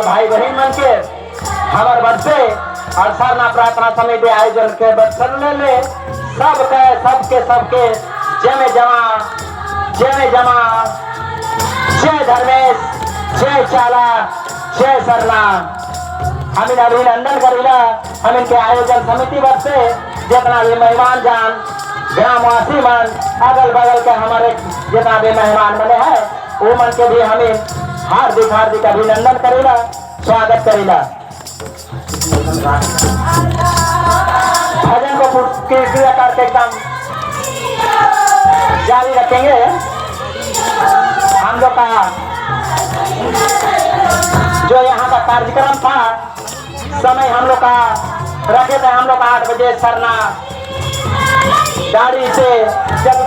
भाई बहन मन के हमार बच्चे और सरना प्रार्थना समिति आयोजन के करने ले सबके जय जमा जय धर्मेश जय चाला जय सरना हम अभिनंदन करीला। हम इनके आयोजन समिति बच्चे जितना भी मेहमान जान ग्रामवासी मन अगल बगल के हमारे जितना भी मेहमान बने हैं वो मन के भी हमें हार्दिक अभिनंदन करेला, स्वागत करेला। भजन को क्रिया करके एकदम जारी रखेंगे। हम लोग का जो यहाँ का कार्यक्रम था समय हम लोग का रखे थे, हम लोग 8 बजे सरना गाड़ी से जब